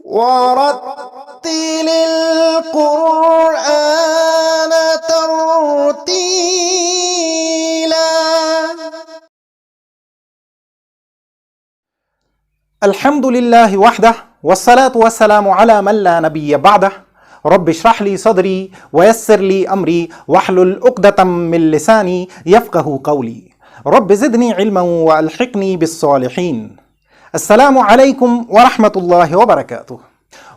ورتل القرآن ترتيلا. الحمد لله وحده والصلاة والسلام على من لا نبي بعده. رب اشرح لي صدري ويسر لي أمري واحلل عقدة من لساني يفقه قولي. رب زدني علما وألحقني بالصالحين. Assalam-u-Alaykum wa rahmatullahi wa barakatuh.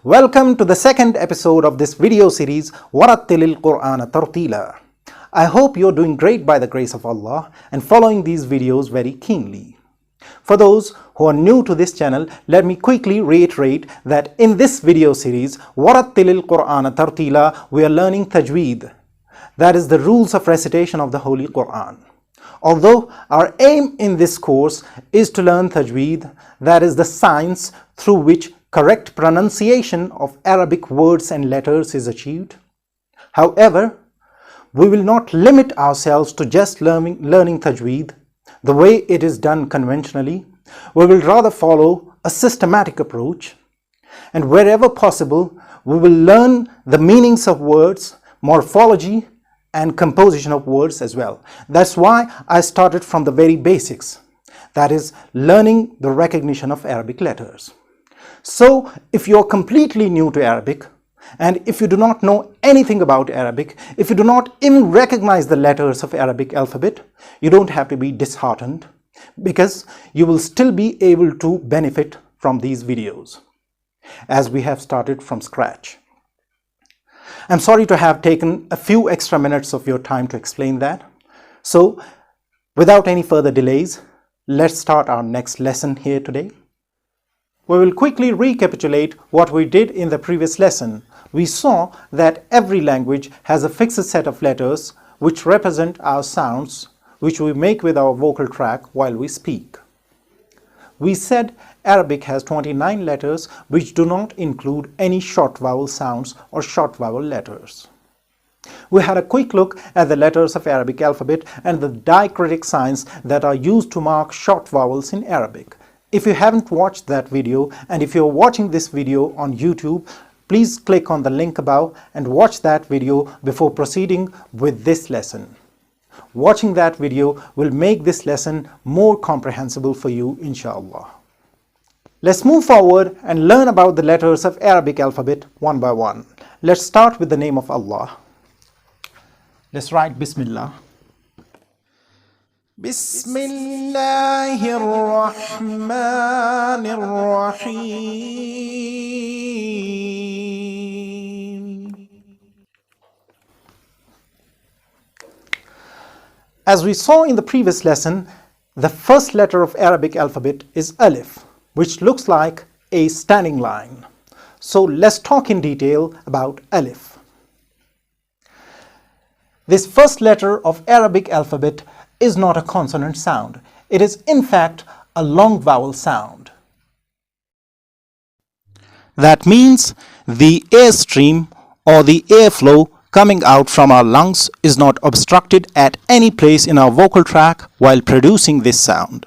Welcome to the second episode of this video series, ورتل القرآن ترتيلا. I hope you're doing great by the grace of Allah and following these videos very keenly. For those who are new to this channel, let me quickly reiterate that in this video series, ورتل القرآن ترتيلا, we are learning Tajweed. That is the rules of recitation of the Holy Quran. Although our aim in this course is to learn Tajweed, that is the science through which correct pronunciation of Arabic words and letters is achieved. However, we will not limit ourselves to just learning Tajweed the way it is done conventionally. We will rather follow a systematic approach, and wherever possible, we will learn the meanings of words, morphology, and composition of words as well. That's why I started from the very basics, that is, learning the recognition of Arabic letters. So, if you're completely new to Arabic, and if you do not know anything about Arabic, if you do not even recognize the letters of Arabic alphabet, you don't have to be disheartened, because you will still be able to benefit from these videos, as we have started from scratch. I'm sorry to have taken a few extra minutes of your time to explain that. So, without any further delays, let's start our next lesson here today. We will quickly recapitulate what we did in the previous lesson. We saw that every language has a fixed set of letters which represent our sounds, which we make with our vocal tract while we speak. We said Arabic has 29 letters which do not include any short vowel sounds or short vowel letters. We had a quick look at the letters of Arabic alphabet and the diacritic signs that are used to mark short vowels in Arabic. If you haven't watched that video, and if you're watching this video on YouTube, please click on the link above and watch that video before proceeding with this lesson. Watching that video will make this lesson more comprehensible for you, inshallah. Let's move forward and learn about the letters of Arabic alphabet one by one. Let's start with the name of Allah. Let's write Bismillah. Bismillahir-Rahmanir-Rahim. As we saw in the previous lesson, the first letter of Arabic alphabet is Alif, which looks like a standing line. So let's talk in detail about Alif. This first letter of Arabic alphabet is not a consonant sound. It is in fact a long vowel sound. That means the airstream or the airflow coming out from our lungs is not obstructed at any place in our vocal tract while producing this sound.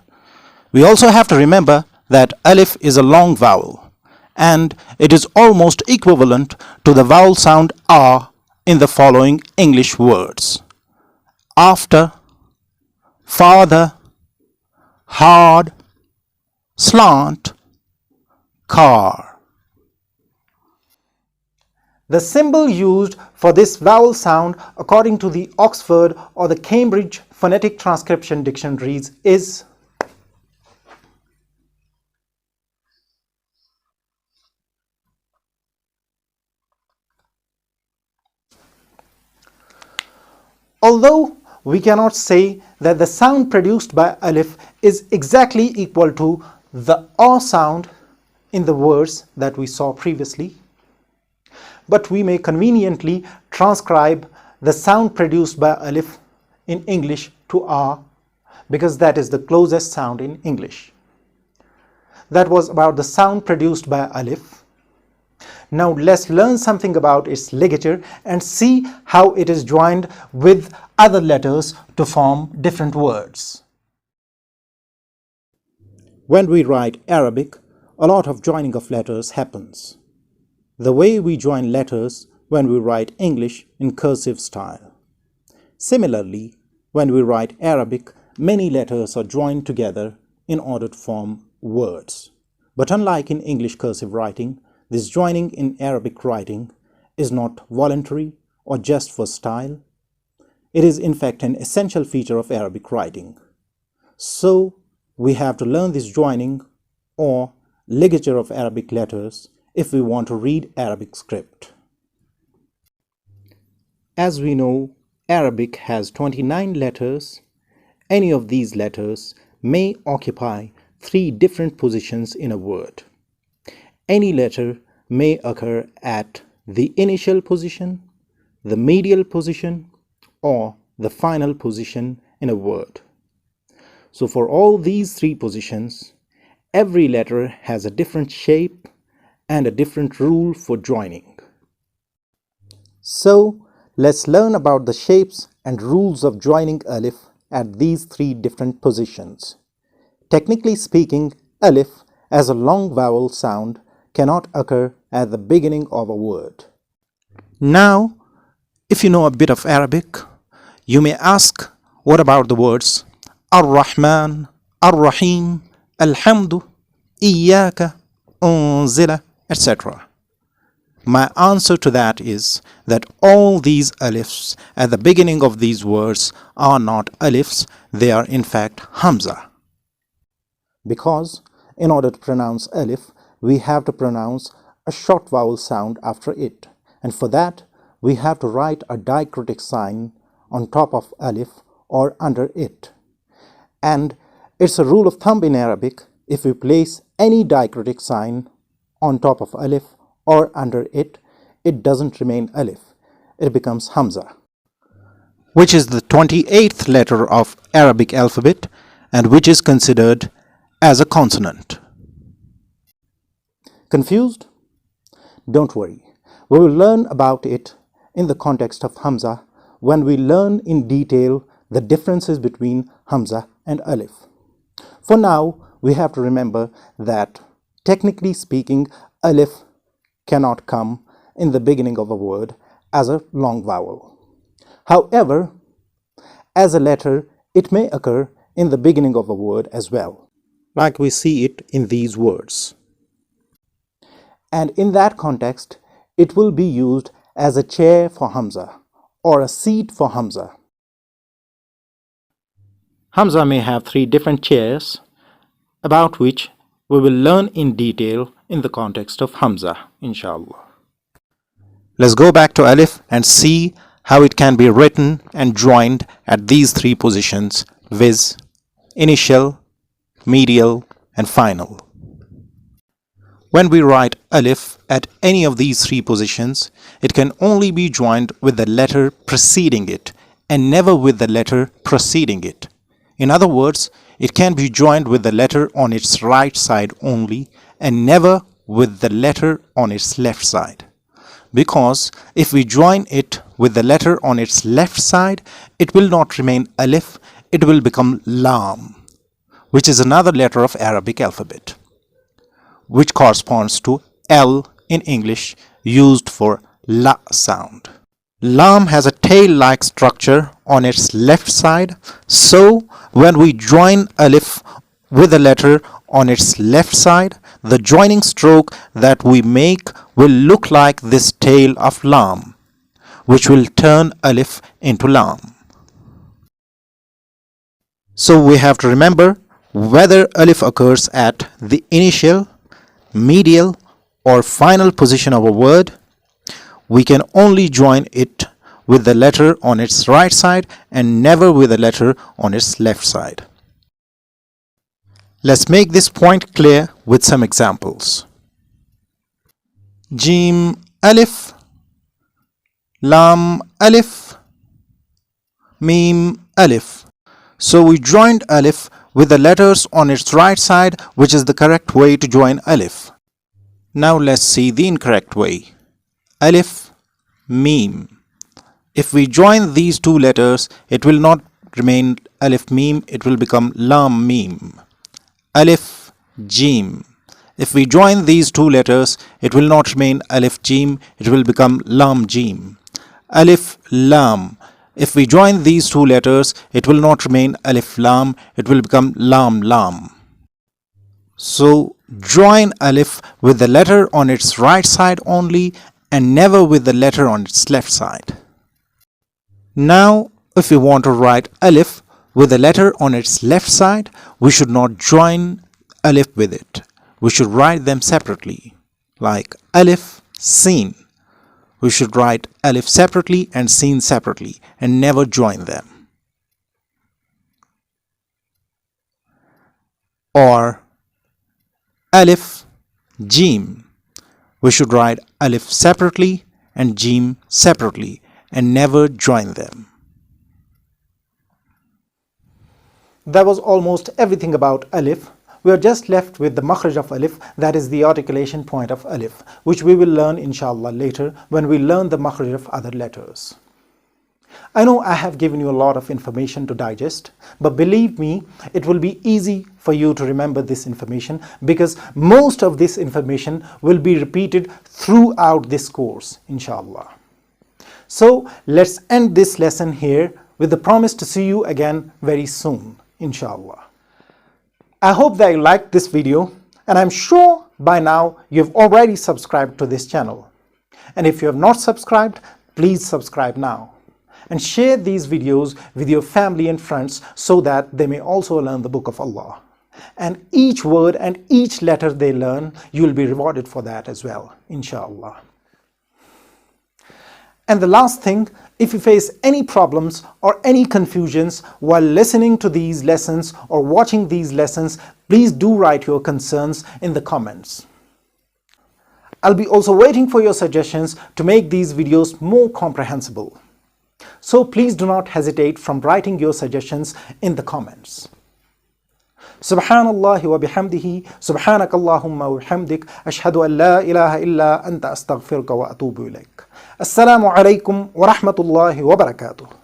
We also have to remember that Alif is a long vowel, and it is almost equivalent to the vowel sound R in the following English words: after, father, hard, slant, car. The symbol used for this vowel sound according to the Oxford or the Cambridge Phonetic Transcription Dictionaries is Although we cannot say that the sound produced by Alif is exactly equal to the A sound in the words that we saw previously, but we may conveniently transcribe the sound produced by Alif in English to A, because that is the closest sound in English. That was about the sound produced by Alif. Now let's learn something about its ligature and see how it is joined with other letters to form different words. When we write Arabic, a lot of joining of letters happens. the way we join letters when we write English in cursive style. Similarly, when we write Arabic, many letters are joined together in order to form words. But unlike in English cursive writing, this joining in Arabic writing is not voluntary or just for style. It is in fact an essential feature of Arabic writing. So we have to learn this joining or ligature of Arabic letters if we want to read Arabic script. As we know, Arabic has 29 letters. Any of these letters may occupy 3 different positions in a word. Any letter may occur at the initial position, the medial position, or the final position in a word. So for all these 3 positions, every letter has a different shape and a different rule for joining. So let's learn about the shapes and rules of joining alif at these 3 different positions. Technically speaking, alif as a long vowel sound cannot occur at the beginning of a word. Now, if you know a bit of Arabic, you may ask, what about the words Ar-Rahman, Ar-Rahim, Alhamdu, Iyaka, Unzila, etc. My answer to that is that all these alifs at the beginning of these words are not alifs, they are in fact hamza. Because in order to pronounce alif, we have to pronounce a short vowel sound after it. And for that, we have to write a diacritic sign on top of alif or under it. And it's a rule of thumb in Arabic, if we place any diacritic sign on top of alif or under it, it doesn't remain alif, it becomes hamza, which is the 28th letter of Arabic alphabet and which is considered as a consonant. Confused? Don't worry, we will learn about it in the context of hamza when we learn in detail the differences between hamza and alif. For now, we have to remember that technically speaking, alif cannot come in the beginning of a word as a long vowel. However, as a letter, it may occur in the beginning of a word as well, like we see it in these words. And in that context, it will be used as a chair for hamza or a seat for hamza. Hamza may have 3 different chairs, about which we will learn in detail in the context of hamza, inshallah. Let's go back to alif and see how it can be written and joined at these 3 positions, viz. Initial, medial, and final. When we write alif at any of these 3 positions, it can only be joined with the letter preceding it and never with the letter preceding it. In other words, it can be joined with the letter on its right side only and never with the letter on its left side. Because if we join it with the letter on its left side, it will not remain alif, it will become lam, which is another letter of Arabic alphabet, which corresponds to L in English, used for la sound. Lam has a tail-like structure on its left side, so when we join alif with the letter on its left side, the joining stroke that we make will look like this tail of lam, which will turn alif into lam. So we have to remember whether alif occurs at the initial, medial, or final position of a word, we can only join it with the letter on its right side and never with the letter on its left side. Let's make this point clear with some examples. Jim alif, lam alif, mim alif. So we joined alif with the letters on its right side, which is the correct way to join alif. Now let's see the incorrect way. Alif, mim. If we join these 2 letters, it will not remain alif mim, it will become lam mim. Alif, jim. If we join these two letters, it will not remain Alif Jim, it will become Lam Jim. Alif Lam. If we join these two letters, it will not remain Alif Lam, it will become Lam Lam. So join Alif with the letter on its right side only and never with the letter on its left side. Now, if we want to write Alif with the letter on its left side, we should not join Alif with it. We should write them separately, like Alif, Sin. We should write Alif separately and Sin separately and never join them. Or Alif, Jim. We should write Alif separately and Jim separately and never join them. That was almost everything about Alif. We are just left with the makhraj of Alif, that is the articulation point of Alif, which we will learn inshallah later when we learn the makhraj of other letters. I know I have given you a lot of information to digest, but believe me, it will be easy for you to remember this information because most of this information will be repeated throughout this course, inshallah. So let's end this lesson here with the promise to see you again very soon, inshallah. I hope that you liked this video, and I'm sure by now you've already subscribed to this channel. And if you have not subscribed, please subscribe now. And share these videos with your family and friends so that they may also learn the Book of Allah. And each word and each letter they learn, you will be rewarded for that as well, inshallah. And the last thing, if you face any problems or any confusions while listening to these lessons or watching these lessons, please do write your concerns in the comments. I'll be also waiting for your suggestions to make these videos more comprehensible. So please do not hesitate from writing your suggestions in the comments. Subhanallah wa bihamdihi, subhanakallahumma wa bihamdik, ashhadu an la ilaha illa anta astaghfiruka wa atubu ilaik. Assalamu-Alaykum wa rahmatullahi wa barakatuh.